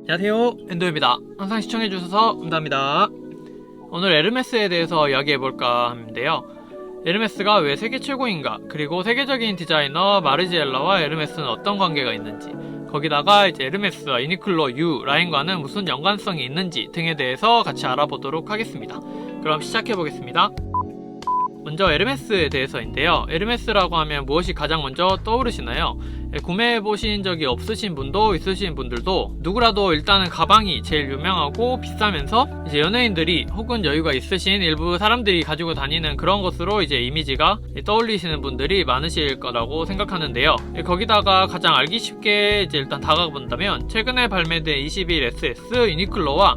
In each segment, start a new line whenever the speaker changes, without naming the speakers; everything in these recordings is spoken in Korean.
안녕하세요, 엔도입니다. 항상 시청해주셔서 감사합니다. 오늘 에르메스에 대해서 이야기해볼까 하는데요. 에르메스가 왜 세계 최고인가, 그리고 세계적인 디자이너 마르지엘라와 에르메스는 어떤 관계가 있는지, 거기다가 이제 에르메스와 유니클로 U 라인과는 무슨 연관성이 있는지 등에 대해서 같이 알아보도록 하겠습니다. 그럼 시작해보겠습니다. 먼저 에르메스에 대해서인데요. 에르메스라고 하면 무엇이 가장 먼저 떠오르시나요? 구매해보신 적이 없으신 분도 있으신 분들도 누구라도 일단은 가방이 제일 유명하고 비싸면서 이제 연예인들이 혹은 여유가 있으신 일부 사람들이 가지고 다니는 그런 것으로 이제 이미지가 떠올리시는 분들이 많으실 거라고 생각하는데요. 거기다가 가장 알기 쉽게 이제 일단 다가본다면 최근에 발매된 21SS 유니클로와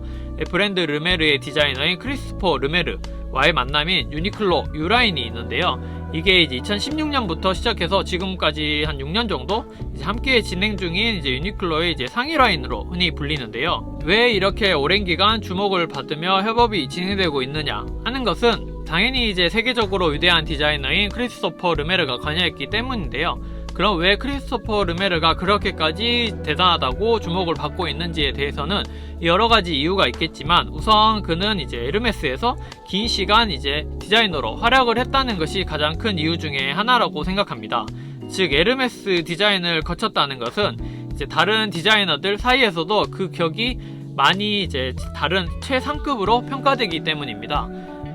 브랜드 르메르의 디자이너인 크리스토퍼 르메르 와의 만남인 유니클로 U라인이 있는데요. 이게 이제 2016년부터 시작해서 지금까지 한 6년 정도 이제 함께 진행 중인 이제 유니클로의 이제 상위 라인으로 흔히 불리는데요. 왜 이렇게 오랜 기간 주목을 받으며 협업이 진행되고 있느냐 하는 것은 당연히 이제 세계적으로 위대한 디자이너인 크리스토퍼 르메르가 관여했기 때문인데요. 그럼 왜 크리스토퍼 르메르가 그렇게까지 대단하다고 주목을 받고 있는지에 대해서는 여러 가지 이유가 있겠지만, 우선 그는 이제 에르메스에서 긴 시간 이제 디자이너로 활약을 했다는 것이 가장 큰 이유 중에 하나라고 생각합니다. 즉, 에르메스 디자인을 거쳤다는 것은 이제 다른 디자이너들 사이에서도 그 격이 많이 이제 다른 최상급으로 평가되기 때문입니다.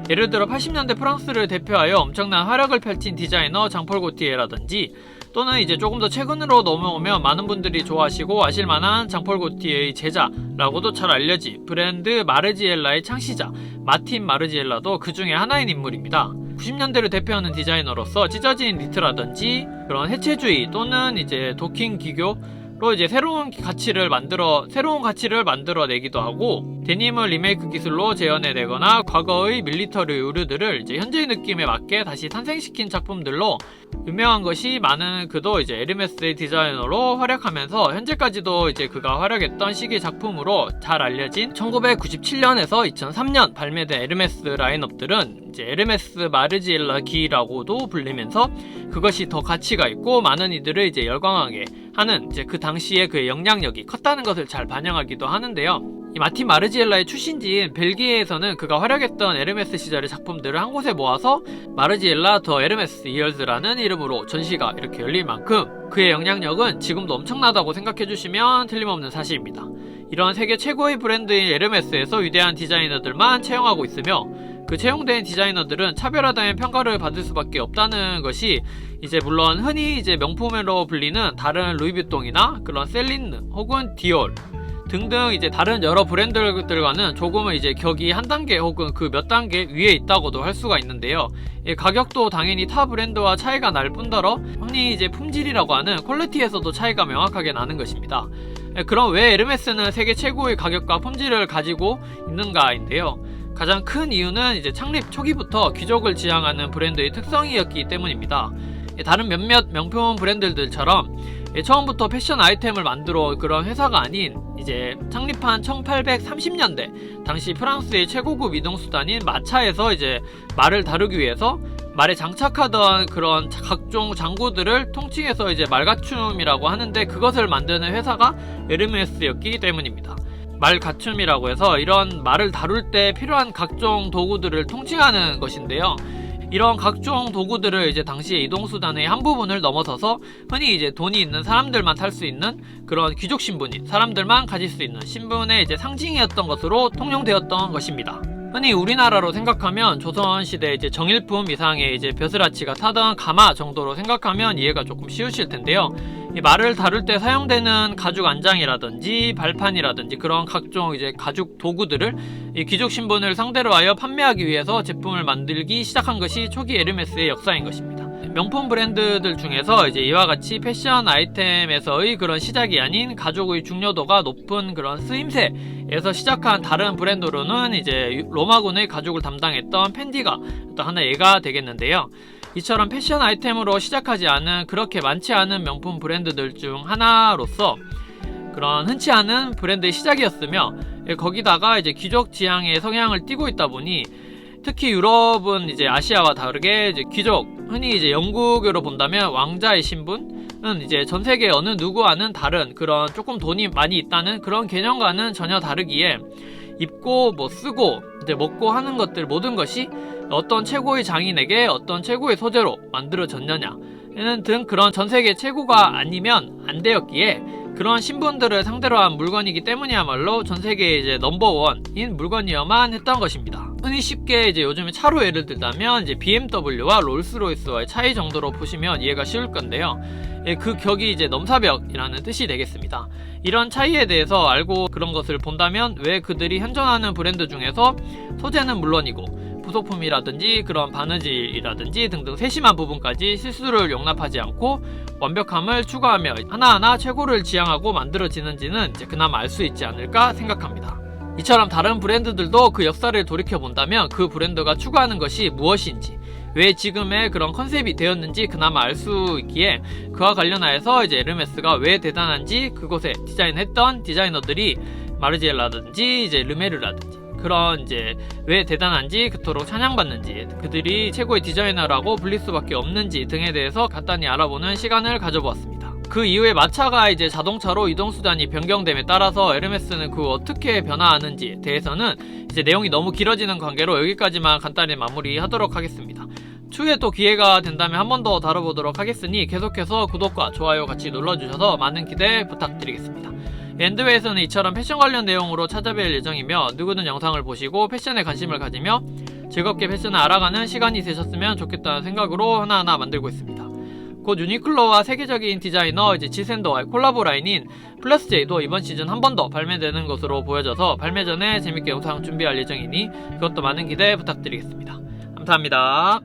예를 들어 80년대 프랑스를 대표하여 엄청난 활약을 펼친 디자이너 장폴 고티에라든지, 또는 이제 조금 더 최근으로 넘어오면 많은 분들이 좋아하시고 아실만한 장폴 고티에의 제자라고도 잘 알려진 브랜드 마르지엘라의 창시자 마틴 마르지엘라도 그 중에 하나인 인물입니다. 90년대를 대표하는 디자이너로서 찢어진 니트라든지 그런 해체주의 또는 이제 도킹 기교로 이제 새로운 가치를 만들어내기도 하고, 데님을 리메이크 기술로 재현해내거나 과거의 밀리터리 의류들을 이제 현재의 느낌에 맞게 다시 탄생시킨 작품들로 유명한 것이 많은. 그도 이제 에르메스의 디자이너로 활약하면서 현재까지도 이제 그가 활약했던 시기 작품으로 잘 알려진 1997년에서 2003년 발매된 에르메스 라인업들은 이제 에르메스 마르지엘라 기라고도 불리면서 그것이 더 가치가 있고 많은 이들을 이제 열광하게 하는 이제 그 당시에 그의 영향력이 컸다는 것을 잘 반영하기도 하는데요. 이 마틴 마르지엘라의 출신지인 벨기에에서는 그가 활약했던 에르메스 시절의 작품들을 한 곳에 모아서 마르지엘라 더 에르메스 이얼즈라는 이름으로 전시가 이렇게 열릴 만큼 그의 영향력은 지금도 엄청나다고 생각해주시면 틀림없는 사실입니다. 이런 세계 최고의 브랜드인 에르메스에서 위대한 디자이너들만 채용하고 있으며, 그 채용된 디자이너들은 차별화된 평가를 받을 수밖에 없다는 것이 이제 물론 흔히 이제 명품으로 불리는 다른 루이비통이나 그런 셀린느 혹은 디올 등등 이제 다른 여러 브랜드들과는 조금은 이제 격이 한 단계 혹은 그 몇 단계 위에 있다고도 할 수가 있는데요. 가격도 당연히 타 브랜드와 차이가 날 뿐더러 흔히 이제 품질이라고 하는 퀄리티에서도 차이가 명확하게 나는 것입니다. 그럼 왜 에르메스는 세계 최고의 가격과 품질을 가지고 있는가인데요. 가장 큰 이유는 이제 창립 초기부터 귀족을 지향하는 브랜드의 특성이었기 때문입니다. 다른 몇몇 명품 브랜드들처럼 처음부터 패션 아이템을 만들어 그런 회사가 아닌, 이제 창립한 1830년대 당시 프랑스의 최고급 이동수단인 마차에서 이제 말을 다루기 위해서 말에 장착하던 그런 각종 장구들을 통칭해서 이제 말갖춤이라고 하는데, 그것을 만드는 회사가 에르메스였기 때문입니다. 말갖춤이라고 해서 이런 말을 다룰 때 필요한 각종 도구들을 통칭하는 것인데요. 이런 각종 도구들을 이제 당시의 이동수단의 한 부분을 넘어서서 흔히 이제 돈이 있는 사람들만 탈 수 있는 그런 귀족 신분인 사람들만 가질 수 있는 신분의 이제 상징이었던 것으로 통용되었던 것입니다. 흔히 우리나라로 생각하면 조선시대 이제 정일품 이상의 이제 벼슬아치가 타던 가마 정도로 생각하면 이해가 조금 쉬우실 텐데요. 이 말을 다룰 때 사용되는 가죽 안장이라든지 발판이라든지 그런 각종 이제 가죽 도구들을 이 귀족 신분을 상대로 하여 판매하기 위해서 제품을 만들기 시작한 것이 초기 에르메스의 역사인 것입니다. 명품 브랜드들 중에서 이제 이와 같이 패션 아이템에서의 그런 시작이 아닌 가죽의 중요도가 높은 그런 쓰임새에서 시작한 다른 브랜드로는 이제 로마군의 가죽을 담당했던 펜디가 또 하나 예가 되겠는데요. 이처럼 패션 아이템으로 시작하지 않은 그렇게 많지 않은 명품 브랜드들 중 하나로서 그런 흔치 않은 브랜드의 시작이었으며, 거기다가 이제 귀족 지향의 성향을 띠고 있다 보니 특히 유럽은 이제 아시아와 다르게 이제 귀족 흔히 이제 영국으로 본다면 왕자의 신분은 이제 전 세계 어느 누구와는 다른 그런 조금 돈이 많이 있다는 그런 개념과는 전혀 다르기에 입고 뭐 쓰고 이제 먹고 하는 것들 모든 것이 어떤 최고의 장인에게 어떤 최고의 소재로 만들어졌느냐는 등 그런 전 세계 최고가 아니면 안 되었기에 그런 신분들을 상대로 한 물건이기 때문이야말로 전 세계에 이제 넘버원인 물건이어만 했던 것입니다. 흔히 쉽게 이제 요즘에 차로 예를 들자면 이제 BMW와 롤스로이스와의 차이 정도로 보시면 이해가 쉬울 건데요. 그 격이 이제 넘사벽이라는 뜻이 되겠습니다. 이런 차이에 대해서 알고 그런 것을 본다면 왜 그들이 현존하는 브랜드 중에서 소재는 물론이고 부속품이라든지 그런 바느질이라든지 등등 세심한 부분까지 실수를 용납하지 않고 완벽함을 추구하며 하나하나 최고를 지향하고 만들어지는지는 이제 그나마 알 수 있지 않을까 생각합니다. 이처럼 다른 브랜드들도 그 역사를 돌이켜본다면 그 브랜드가 추구하는 것이 무엇인지 왜 지금의 그런 컨셉이 되었는지 그나마 알 수 있기에 그와 관련하여서 이제 에르메스가 왜 대단한지 그곳에 디자인했던 디자이너들이 마르지엘라든지 이제 르메르라든지 그런 이제 왜 대단한지 그토록 찬양받는지 그들이 최고의 디자이너라고 불릴 수밖에 없는지 등에 대해서 간단히 알아보는 시간을 가져보았습니다. 그 이후에 마차가 이제 자동차로 이동수단이 변경됨에 따라서 에르메스는 그 어떻게 변화하는지에 대해서는 이제 내용이 너무 길어지는 관계로 여기까지만 간단히 마무리하도록 하겠습니다. 추후에 또 기회가 된다면 한 번 더 다뤄보도록 하겠으니 계속해서 구독과 좋아요 같이 눌러주셔서 많은 기대 부탁드리겠습니다. 엔드웨이에서는 이처럼 패션 관련 내용으로 찾아뵐 예정이며 누구든 영상을 보시고 패션에 관심을 가지며 즐겁게 패션을 알아가는 시간이 되셨으면 좋겠다는 생각으로 하나하나 만들고 있습니다. 곧 유니클로와 세계적인 디자이너 이제 지샌더와의 콜라보 라인인 플러스제이도 이번 시즌 한 번 더 발매되는 것으로 보여져서 발매 전에 재밌게 영상 준비할 예정이니 그것도 많은 기대 부탁드리겠습니다. 감사합니다.